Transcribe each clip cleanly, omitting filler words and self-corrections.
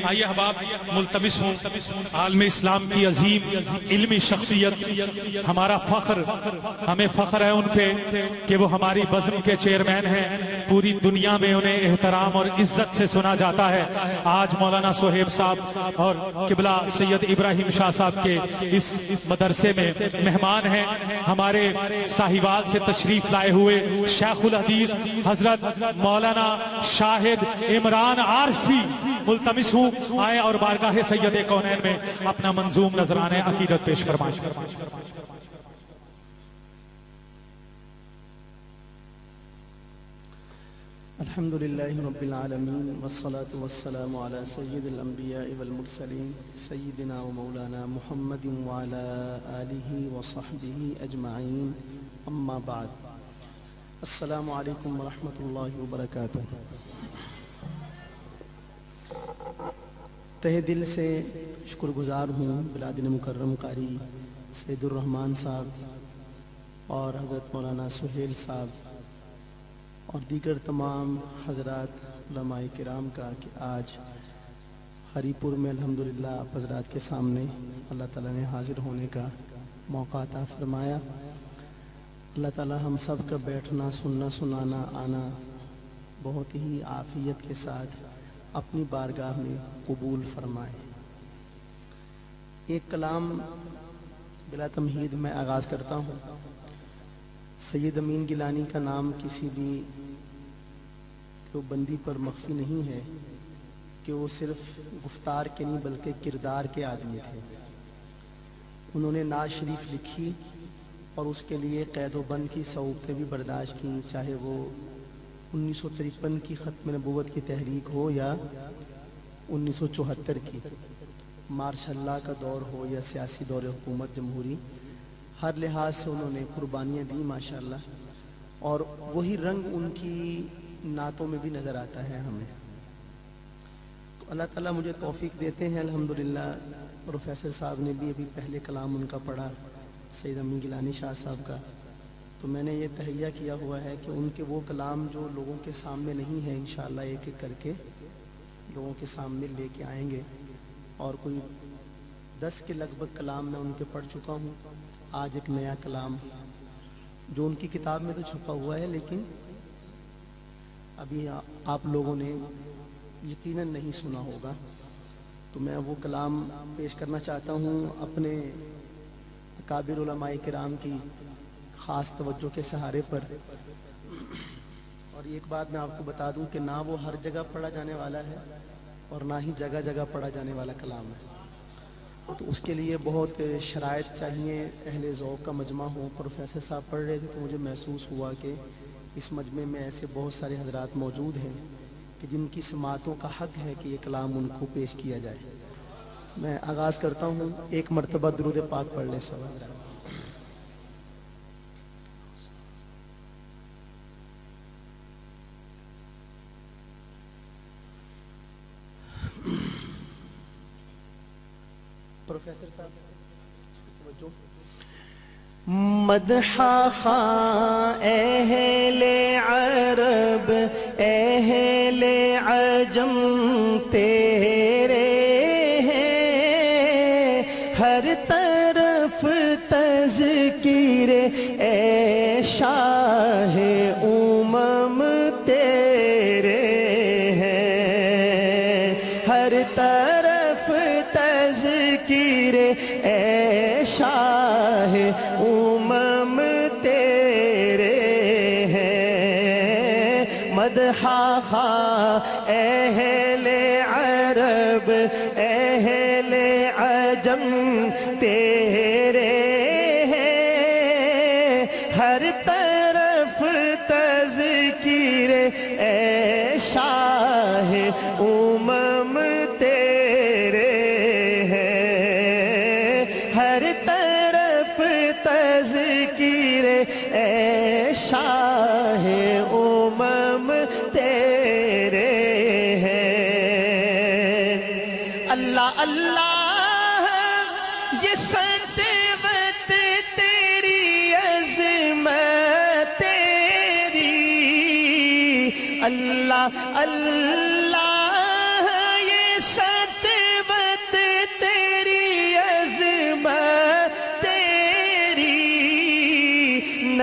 آئیے احباب ملتمس ہوں عالم اسلام کی عظیم علمی شخصیت، ہمارا فخر، ہمیں فخر ہے ان پہ کہ وہ ہماری بزم کے چیئرمین ہیں، پوری دنیا میں انہیں احترام اور عزت سے سنا جاتا ہے۔ آج مولانا سہیب صاحب اور قبلہ سید ابراہیم شاہ صاحب کے اس مدرسے میں مہمان ہیں، ہمارے ساہیوال سے تشریف لائے ہوئے شیخ الحدیث حضرت مولانا شاہد عمران عارفی، ملتمس ہوں آئے اور بارگاہ سید کونین میں اپنا منظوم نذرانہ عقیدت پیش فرمائیں۔ الحمدللہ رب العالمین والصلاة والسلام علی سید الانبیاء والمرسلین سیدنا و مولانا محمد وعلی آلہ وصحبہ اجمعین، اما بعد۔ السلام علیکم ورحمۃ اللہ وبرکاتہ۔ تہ دل سے شکر گزار ہوں بلادن مکرم قاری سید الرحمن صاحب اور حضرت مولانا سہیل صاحب اور دیگر تمام حضرات علماء کرام کا کہ آج ہری پور میں الحمدللہ آپ حضرات کے سامنے اللہ تعالیٰ نے حاضر ہونے کا موقع عطا فرمایا۔ اللہ تعالیٰ ہم سب کا بیٹھنا، سننا، سنانا، آنا بہت ہی عافیت کے ساتھ اپنی بارگاہ میں قبول فرمائے۔ ایک کلام بلا تمہید میں آغاز کرتا ہوں۔ سید امین گیلانی کا نام کسی بھی دیوبندی پر مخفی نہیں ہے کہ وہ صرف گفتار کے نہیں بلکہ کردار کے آدمی تھے۔ انہوں نے نعت شریف لکھی اور اس کے لیے قید و بند کی صعوبتیں بھی برداشت کیں، چاہے وہ 1953 کی ختم نبوت کی تحریک ہو یا 1974 کی، مارشاء اللہ کا دور ہو یا سیاسی دور حکومت جمہوری، ہر لحاظ سے انہوں نے قربانیاں دی ماشاءاللہ، اور وہی رنگ ان کی نعتوں میں بھی نظر آتا ہے ہمیں۔ تو اللہ تعالیٰ مجھے توفیق دیتے ہیں الحمدللہ۔ پروفیسر صاحب نے بھی ابھی پہلے کلام ان کا پڑھا، سید امین گیلانی شاہ صاحب کا، تو میں نے یہ تہیہ کیا ہوا ہے کہ ان کے وہ کلام جو لوگوں کے سامنے نہیں ہیں انشاءاللہ ایک ایک کر کے لوگوں کے سامنے لے کے آئیں گے، اور کوئی 10 کے لگ بھگ کلام میں ان کے پڑھ چکا ہوں۔ آج ایک نیا کلام جو ان کی کتاب میں تو چھپا ہوا ہے لیکن ابھی آپ لوگوں نے یقیناً نہیں سنا ہوگا، تو میں وہ کلام پیش کرنا چاہتا ہوں اپنے اکابر علماء کرام کی خاص توجہ کے سہارے پر۔ اور ایک بات میں آپ کو بتا دوں کہ نہ وہ ہر جگہ پڑھا جانے والا ہے اور نہ ہی جگہ جگہ پڑھا جانے والا کلام ہے، تو اس کے لیے بہت شرائط چاہیے، اہل ذوق کا مجمع ہو۔ پروفیسر صاحب پڑھ رہے تھے تو مجھے محسوس ہوا کہ اس مجمع میں ایسے بہت سارے حضرات موجود ہیں کہ جن کی سماعتوں کا حق ہے کہ یہ کلام ان کو پیش کیا جائے۔ میں آغاز کرتا ہوں، ایک مرتبہ درود پاک پڑھ لیں سب حضرات۔ پروفیسر صاحب مدح خواں اہل عرب اہل عجم تیرے ہیں، ہر طرف تذکیر اے شاہ امم تیرے ہیں، ہر طرف تذکیر اے شاہ امم تیرے ہیں، مدح خواں اہل عرب اہل عجم تیرے ہیں، ہر طرف تذکیر اے شاہ امم تیرے ہیں، ہر طرف تذکیر اے شاہ امم تیرے ہیں۔ اللہ اللہ یہ سطوت تیری عظمت تیری، اللہ اللہ یہ سطوت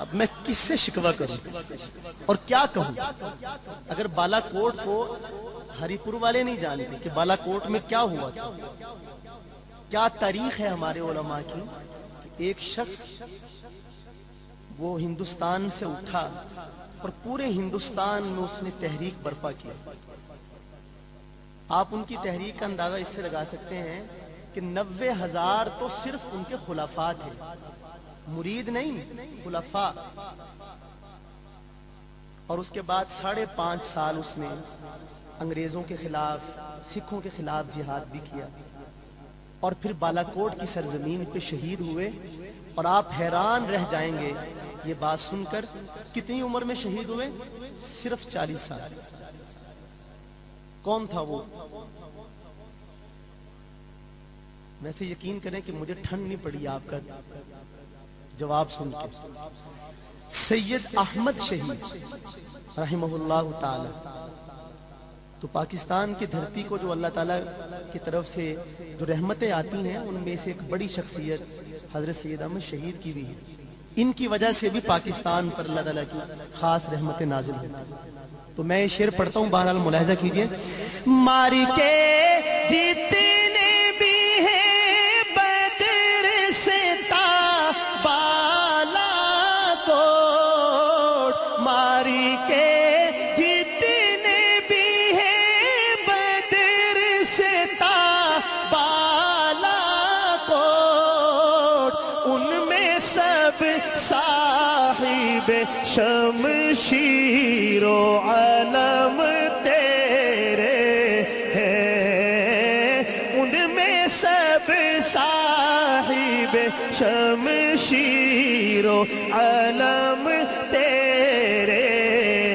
اب میں کس سے شکوہ کروں اور کیا کہوں؟ اگر بالا کوٹ کو ہری پور والے نہیں جانتے کہ بالا کوٹ میں کیا ہوا تھا، کیا تاریخ ہے ہمارے علماء کی، ایک شخص وہ ہندوستان سے اٹھا اور پورے ہندوستان میں اس نے تحریک برپا کی۔ آپ ان کی تحریک کا اندازہ اس سے لگا سکتے ہیں کہ 90,000 تو صرف ان کے خلفاء تھے، مرید نہیں، خلفاء۔ اور اس کے بعد 5.5 سال اس نے انگریزوں کے خلاف، سکھوں کے خلاف جہاد بھی کیا، اور پھر بالا کوٹ کی سرزمین پہ شہید ہوئے۔ اور آپ حیران رہ جائیں گے یہ بات سن کر، کتنی عمر میں شہید ہوئے؟ صرف 40 سال۔ کون تھا وہ؟ ویسے یقین کریں کہ مجھے ٹھنڈ نہیں پڑی آپ کا جواب سن کے۔ سید احمد شہید رحمہ اللہ تعالی۔ تو پاکستان کی دھرتی کو جو اللہ تعالیٰ کی طرف سے جو رحمتیں آتی ہیں، ان میں سے ایک بڑی شخصیت حضرت سید احمد شہید کی بھی ہے۔ ان کی وجہ سے بھی پاکستان پر اللہ تعالیٰ کی خاص رحمتیں نازل ہوئی۔ تو میں یہ شعر پڑھتا ہوں، بہرحال ملاحظہ کیجئے۔ ماری کے جتنے بھی ہیں بدر سے تا بالا کوٹ، ماری کے جتنے بھی ہیں بدر سے تا بالا کوٹ، ان میں سب صاحب شمشیر و علم تیرے ہیں، ان میں سب صاحب شمشیر و علم تیرے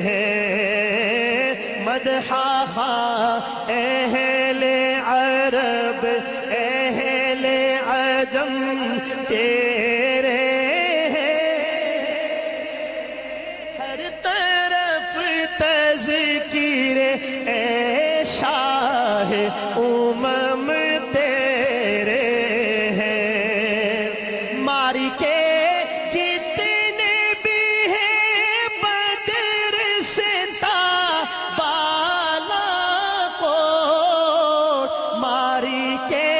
ہیں، مدح خواہ اہل عرب اہل عجم تیرے ہیں، ہر طرف تذکیر اے شاہ امم تیرے ہیں، ماری کے جتنے بھی ہیں بدر سے تا بالا کوٹ، ماری کے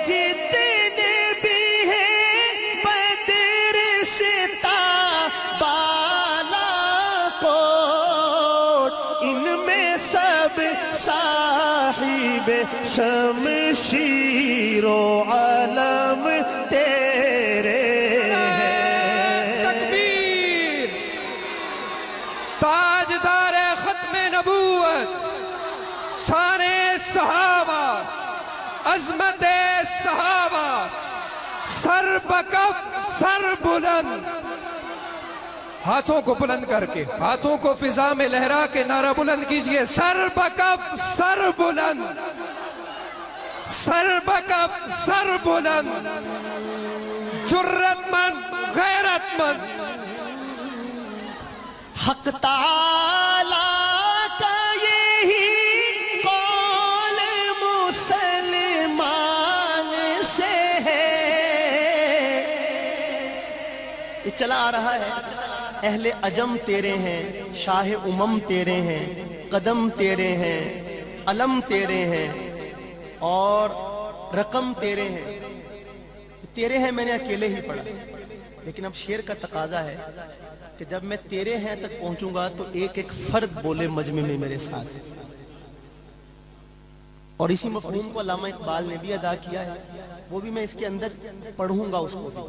جتنے بھی ہیں بدر سے تا بالا کوٹ، ان میں سب صاحب شمشیر و علم تیرے ہیں۔ تکبیر! تاجدار ختم نبوت، شان صحابہ، عظمت صحابہ، سر بکف سر بلند، ہاتھوں کو بلند کر کے، ہاتھوں کو فضا میں لہرا کے نعرہ بلند کیجئے، سر بکف سر بلند، سر بکف سر بلند، جرت مند غیرت مند۔ حق تعالیٰ کا یہی قول مسلمان سے ہے، یہ چلا آ رہا ہے۔ اہل عجم تیرے ہیں، شاہ امم تیرے ہیں، قدم تیرے ہیں، علم تیرے ہیں، اور رقم تیرے ہیں۔ تیرے ہیں میں نے اکیلے ہی پڑھا، لیکن اب شعر کا تقاضا ہے کہ جب میں تیرے ہیں تک پہنچوں گا تو ایک ایک فرد بولے مجمع میں میرے ساتھ۔ اور اسی مفہوم کو علامہ اقبال نے بھی ادا کیا ہے، وہ بھی میں اس کے اندر پڑھوں گا اس کو بھی،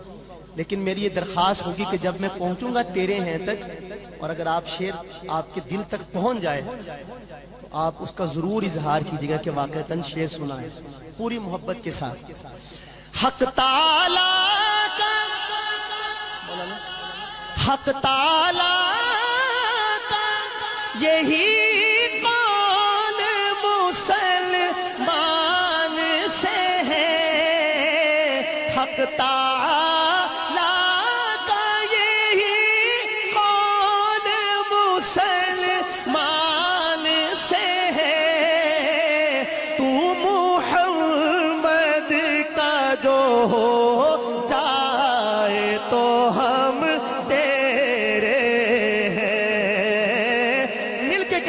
لیکن میری یہ درخواست ہوگی کہ جب میں پہنچوں گا تیرے ہیں تک، اور اگر آپ شعر آپ کے دل تک پہنچ جائے تو آپ اس کا ضرور اظہار کیجیے گا کہ واقعتاً شعر سنا ہے پوری محبت کے ساتھ۔ حق تعالیٰ کا، حق تعالیٰ کا یہی قول مسلمان سے ہے، حق تعالیٰ کا یہی قول مسلمان سے ہے، تو محمد کا جو ہو جائے تو ہم تیرے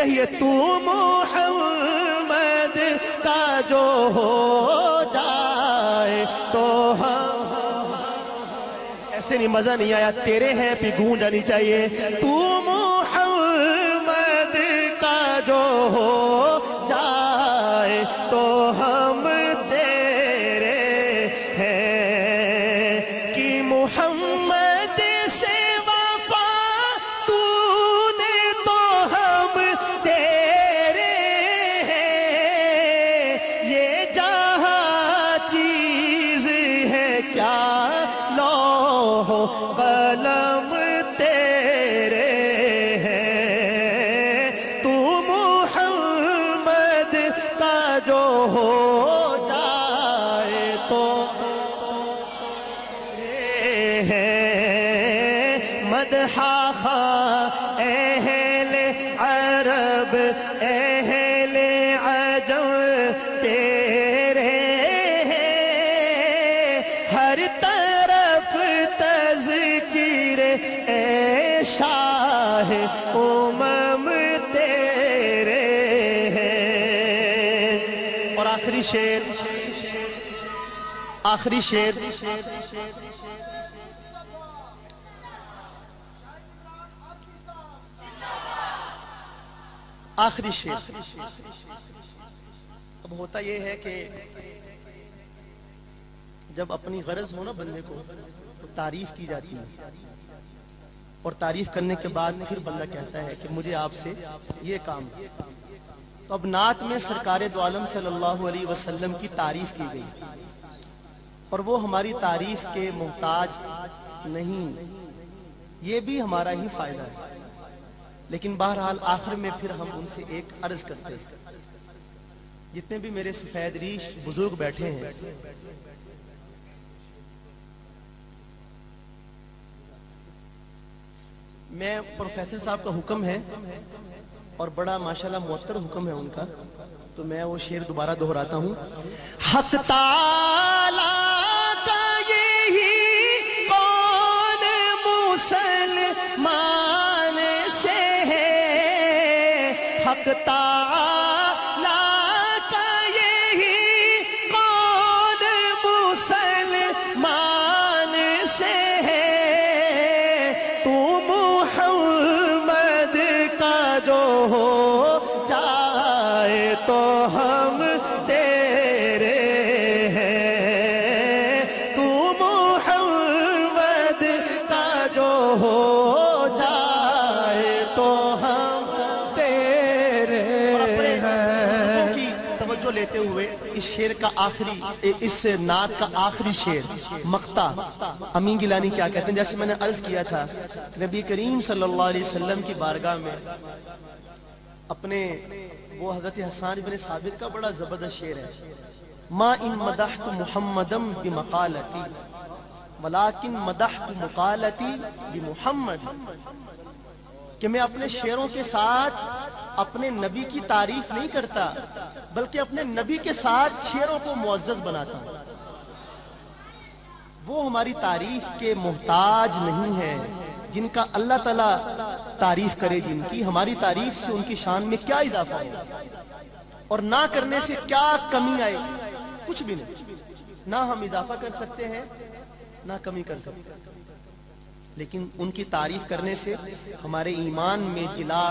کہیے تو محمد کا جو ہو جائے تو ہم ایسے نہیں مزہ نہیں آیا تیرے ہیں پہ گونج آنی چاہیے تو محمد کا جو ہو جائے تو ہم تیرے ہیں کہ محمد سے وفا تو نے تو ہم تیرے ہیں یہ جہاں چیز ہے کیا لوح قلم تیرے ہیں تو محمد کا جو ہو جائے تو مدح خواہ اہل عرب اہل عجم تیرے ہیں ہر طرف تذکیر اے شاہ امم تیرے ہیں اور آخری شعر آخری شعر آخری شعر اب ہوتا یہ ہے کہ جب اپنی غرض ہو نا بندے کو تو تعریف کی جاتی ہے اور تعریف کرنے کے بعد پھر بندہ کہتا ہے کہ مجھے آپ سے یہ کام تو اب نعت میں سرکار دو عالم صلی اللہ علیہ وسلم کی تعریف کی گئی اور وہ ہماری تعریف کے محتاج نہیں یہ بھی ہمارا ہی فائدہ ہے لیکن بہرحال آخر میں پھر ہم ان سے ایک عرض کرتے ہیں جتنے بھی میرے سفید ریش بزرگ بیٹھے ہیں میں پروفیسر صاحب کا حکم ہے اور بڑا ماشاءاللہ معطر حکم ہے ان کا تو میں وہ شعر دوبارہ دہراتا ہوں حق تعالی کا یہی قول مسلمان سے ہے حق تعالی کا یہی قول مسلمان سے ہے تو محمد کا جو ہو جائے تو ہم تیرے ہیں تو محمد کا جو ہو جائے تو ہم تیرے ہیں کی توجہ لیتے ہوئے اس شعر کا آخری اس نعت کا آخری شعر مقطع امین گیلانی کیا کہتے ہیں جیسے میں نے عرض کیا تھا نبی کریم صلی اللہ علیہ وسلم کی بارگاہ میں اپنے وہ حضرت حسان بن ثابت کا بڑا زبردست شعر ہے ما ان مدحت محمدم بمقالتی ولیکن مدحت مقالتی بمحمد کہ میں اپنے شعروں کے ساتھ اپنے نبی کی تعریف نہیں کرتا بلکہ اپنے نبی کے ساتھ شعروں کو معزز بناتا ہوں وہ ہماری تعریف کے محتاج نہیں ہے جن کا اللہ تعالیٰ تعریف کرے جن کی ہماری تعریف سے ان کی شان میں کیا اضافہ ہے اور نہ کرنے سے کیا کمی آئے کچھ بھی نہیں نہ ہم اضافہ کر سکتے ہیں نہ کمی کر سکتے ہیں لیکن ان کی تعریف کرنے سے ہمارے ایمان میں جلا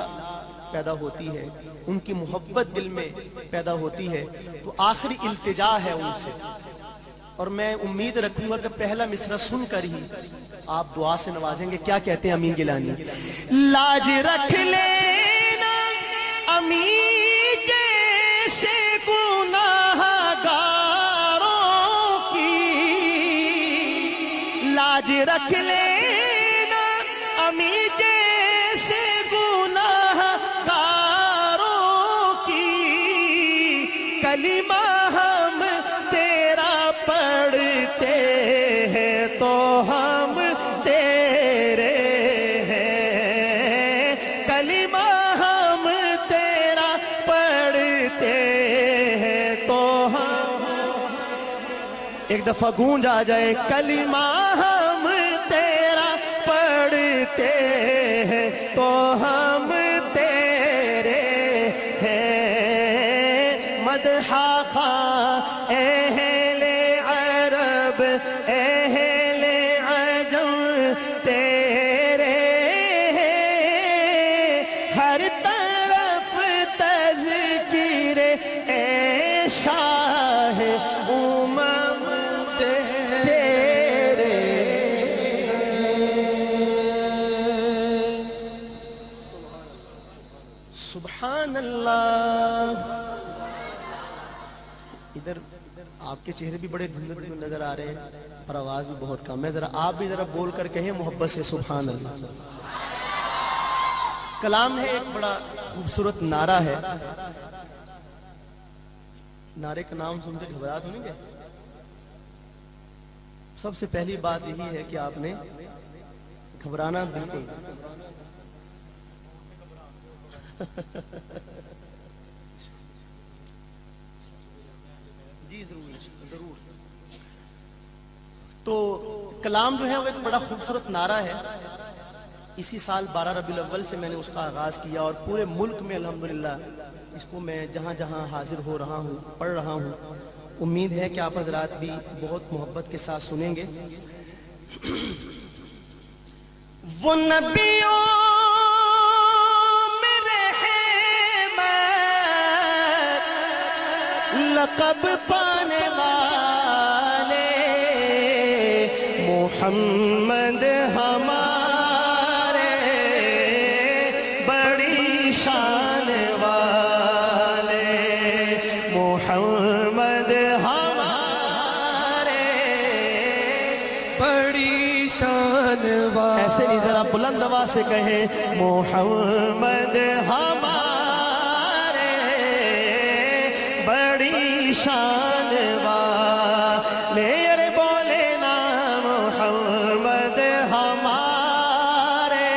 پیدا ہوتی ہے ان کی محبت دل میں پیدا ہوتی ہے تو آخری التجا ہے ان سے اور میں امید رکھوں گا کہ پہلا مصرع سن کر ہی آپ دعا سے نوازیں گے کیا کہتے ہیں امین گیلانی لاج رکھ لینا امین جیسے گناہگاروں کی لاج رکھ لینا امین جیسے گناہگاروں کی کلمہ ہم تیرا پڑھتے ہیں تو ہم تیرے ہیں کلمہ ہم تیرا پڑھتے ہیں تو ہم ایک دفعہ گونج آ جائے کلمہ ہم تیرا پڑھتے ہیں تو ہم تیرے مدح خواں اہل عرب اہل عجم تیرے ہر طرف تذکیر اے شاہ امم تیرے. سبحان اللہ. ادھر آپ کے چہرے بھی بڑے دھندل نظر آ رہے ہیں اور آواز بھی بہت کم ہے. ذرا آپ بھی ذرا بول کر کہیں محبت سے سبحان اللہ. کلام ہے ایک بڑا خوبصورت نعرہ ہے. نعرے کا نام سن کے گھبرا تو نہیں گئے؟ سب سے پہلی بات یہی ہے کہ آپ نے گھبرانا بالکل جی ضرور. تو کلام جو ہے وہ ایک بڑا خوبصورت نعرہ ہے. اسی سال 12 ربیع الاول سے میں نے اس کا آغاز کیا اور پورے ملک میں الحمدللہ اس کو میں جہاں جہاں حاضر ہو رہا ہوں پڑھ رہا ہوں. امید ہے کہ آپ حضرات بھی بہت محبت کے ساتھ سنیں گے. وہ نبیوں میں رحمت لقب پانے والے محمد ہمارے بڑی شان والے محمد ہمارے بڑی شان والے. ایسے نہیں ذرا بلند آواز سے کہیں محمد ہمارے بڑی شان والے. ارے بولے نا محمد ہمارے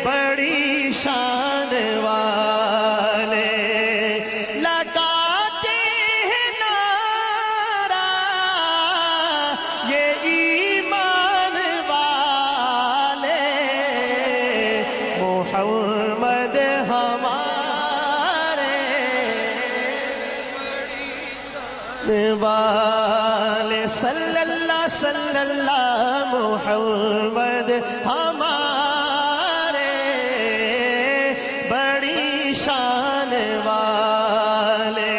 بڑی شان والے. لگاتے ہیں نعرہ یہ ایمان والے محمد ہمارے والے. صلی اللہ محمد ہمارے بڑی شان والے.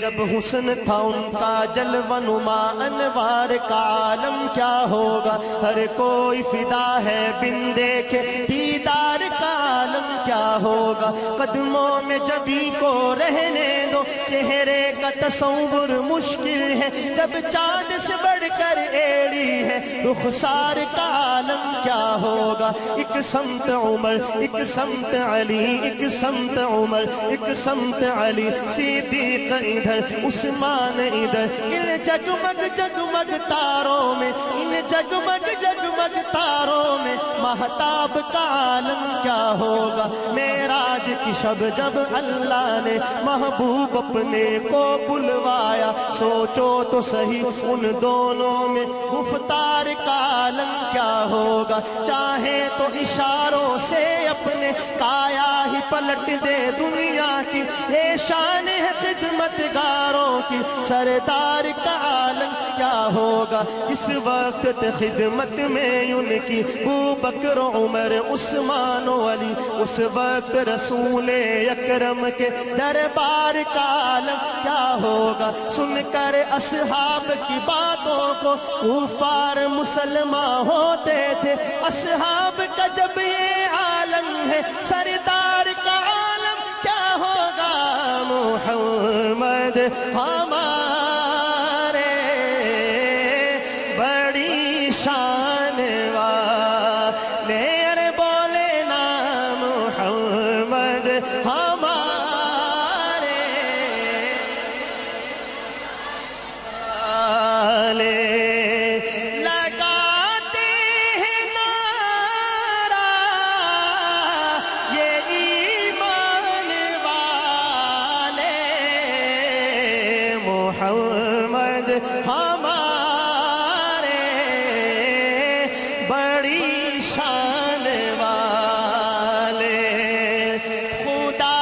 جب حسن تھا ان کا جلوہ نما انوار کا عالم کیا ہوگا. ہر کوئی فدا ہے بن دیکھے دیدار کا عالم کیا ہوگا. قدموں میں جبھی کو رہنے دو چہرے کا تصور مشکل ہے. جب چاند سے بڑھ کر ایڑی ہے رخسار کا عالم کیا ہوگا. ایک سمت عمر ایک سمت علی ایک سمت عمر ایک سمت علی صدیق ادھر عثمان ادھر. ان جگمگ جگمگ تاروں میں ان جگمگ جگمگ تاروں میں مہتاب کا عالم کیا ہوگا. معراج کی شب جب اللہ نے محبوب اپنے کو بلوایا سوچو تو صحیح ان دونوں میں گفتار کا عالم کیا ہوگا. چاہے تو اشاروں سے اپنے کایا ہی پلٹ دے دنیا کی. یہ شان ہے خدمت گاروں کی سردار کا عالم کیا ہوگا. اس وقت خدمت میں ان کی ابو بکر عمر عثمان و علی. اس وقت رسول اکرم کے دربار کا عالم کیا ہوگا. سن کر اصحاب کی باتوں کو کفار مسلمان ہوتے تھے. اصحاب کا جب یہ عالم ہے سردار کا عالم کیا ہوگا. محمد ہمارے بڑی شان والے. ارے بولے نا محمد ہمارے لگاتے ہیں نعرہ یہ ایمان والے محمد ہمارے بڑی شان والے. خدا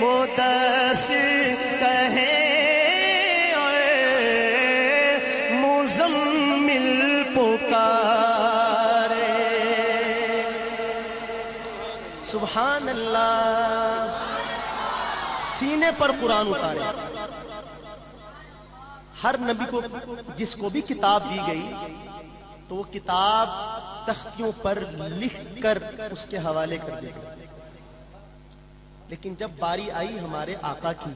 مدثر کہیں اور مزمل پکارے. سبحان اللہ. سینے پر قرآن اتارے. ہر نبی کو جس کو بھی کتاب دی گئی تو وہ کتاب تختیوں پر لکھ کر اس کے حوالے کر دے گا. لیکن جب باری آئی ہمارے آقا کی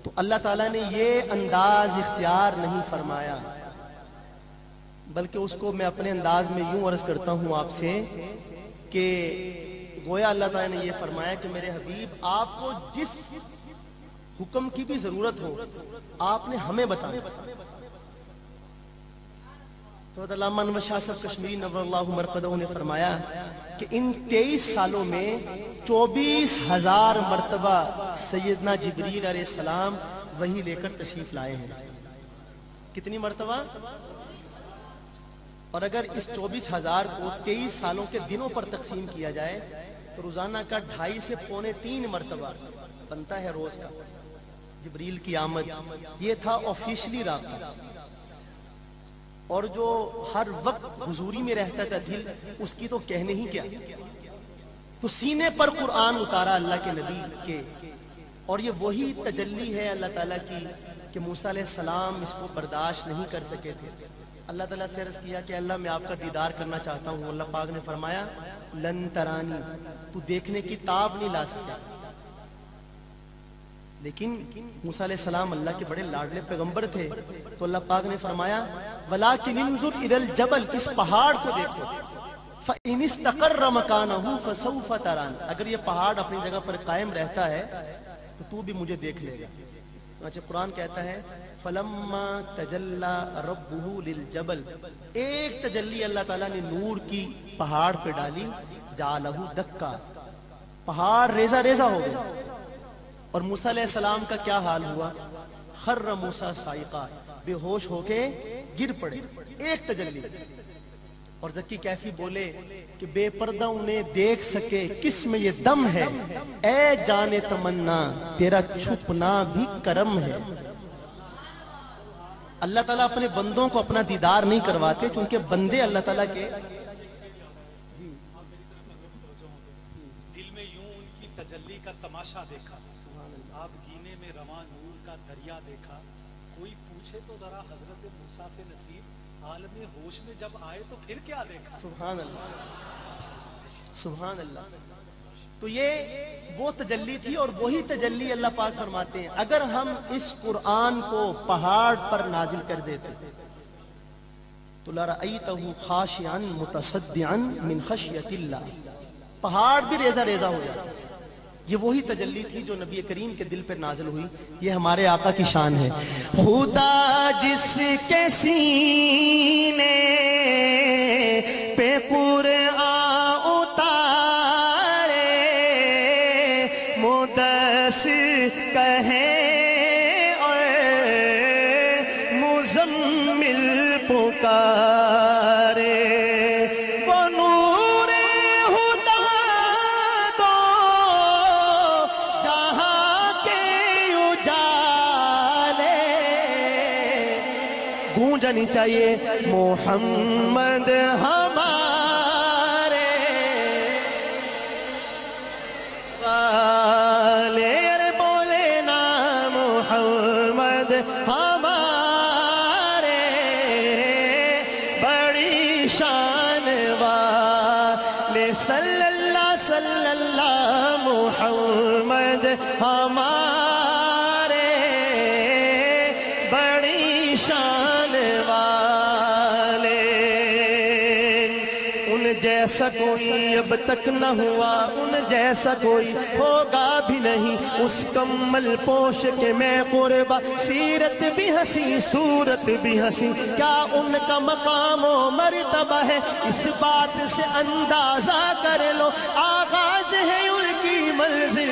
تو اللہ تعالیٰ نے یہ انداز اختیار نہیں فرمایا، بلکہ اس کو میں اپنے انداز میں یوں عرض کرتا ہوں آپ سے کہ گویا اللہ تعالیٰ نے یہ فرمایا کہ میرے حبیب آپ کو جس حکم کی بھی ضرورت ہو آپ نے ہمیں بتایا. تو علامہ انور شاہ صاحب کشمیری نور اللہ مرقدہ نے فرمایا کہ ان 23 سالوں میں 24,000 مرتبہ سیدنا جبریل علیہ السلام وحی لے کر تشریف لائے ہیں. کتنی مرتبہ؟ اور اگر اس 24,000 کو 23 سالوں کے دنوں پر تقسیم کیا جائے تو روزانہ کا 2.5 سے 2.75 مرتبہ بنتا ہے روز کا جبریل کی آمد. یہ تھا آفیشلی رابطہ. اور جو ہر وقت حضوری میں رہتا تھا دل، اس کی تو کہنے ہی کیا. تو سینے پر قرآن اتارا اللہ کے نبی کے، اور یہ وہی تجلی ہے اللہ تعالیٰ کی کہ موسیٰ علیہ السلام اس کو برداشت نہیں کر سکے تھے. اللہ تعالیٰ سے عرض کیا کہ اللہ میں آپ کا دیدار کرنا چاہتا ہوں. اللہ پاک نے فرمایا لن ترانی، تو دیکھنے کی تاب نہیں لا سکتا. لیکن موسیٰ علیہ السلام اللہ کے بڑے لاڈلے پیغمبر تھے تو اللہ پاک نے فرمایا وَلَٰكِنِ انظُرْ إِلَى الْجَبَلِ، اس پہاڑ کو دیکھو، فَإِنِ اسْتَقَرَّ مَكَانَهُ فَسَوْفَ تَرَانِ، اگر یہ پہاڑ اپنی جگہ پر قائم رہتا ہے تو بھی مجھے دیکھ لے گا. چنانچہ قرآن کہتا ہے فَلَمَّا تَجَلَّى رَبُّهُ لِلْجَبَلِ، ایک تجلی اللہ تعالیٰ نے نور کی پہاڑ پہ ڈالی، جَعَلَهُ دَكَّا، پہاڑ ریزہ ریزہ ہو گیا. اور موسیٰ علیہ السلام کا کیا حال ہوا؟ خر موسیٰ صاعقہ، بے ہوش ہو کے گر پڑے. ایک تجلی. اور زکی کیفی بولے کہ بے پردہ انہیں دیکھ سکے کس میں یہ دم ہے، اے جان تمنا تیرا چھپنا بھی کرم ہے. اللہ تعالیٰ اپنے بندوں کو اپنا دیدار نہیں کرواتے چونکہ بندے اللہ تعالیٰ کے دل میں یوں ان کی تجلی کا تماشا دیکھا، آپ گینے میں رواں نور کا دریا دیکھا. کوئی پوچھے تو ذرا حضرت موسیٰ سے نصیب عالم ہوش میں جب آئے تو پھر کیا دیکھا. سبحان اللہ سبحان اللہ. تو یہ وہ تجلی تھی اور وہی تجلی اللہ پاک فرماتے ہیں اگر ہم اس قرآن کو پہاڑ پر نازل کر دیتے تو لَرَأَيْتَهُ خَاشِعًا مُتَصَدِّعًا مِنْ خَشْيَةِ اللَّهِ، پہاڑ بھی ریزہ ریزہ ہو جاتا. یہ وہی تجلی تھی جو نبی کریم کے دل پر نازل ہوئی. یہ ہمارے آقا کی شان ہے. خدا جس کے سینے پہ قرآن اتارے، مدثر کہیں اور مزمل پکارے، گونجنی چاہیے محمد ہمارے والے، ارے بولے نا محمد ہمارے، بڑی شان والے صلی اللہ محمد ہمارے، بڑی شان والے. ان جیسا کوئی اب تک نہ ہوا، ان جیسا کوئی ہوگا بھی نہیں. اس کمل پوش کے میں قربا، سیرت بھی ہنسی صورت بھی ہنسی، کیا ان کا مقام و مرتبہ ہے اس بات سے اندازہ کر لو. آغاز ہے ان کی منزل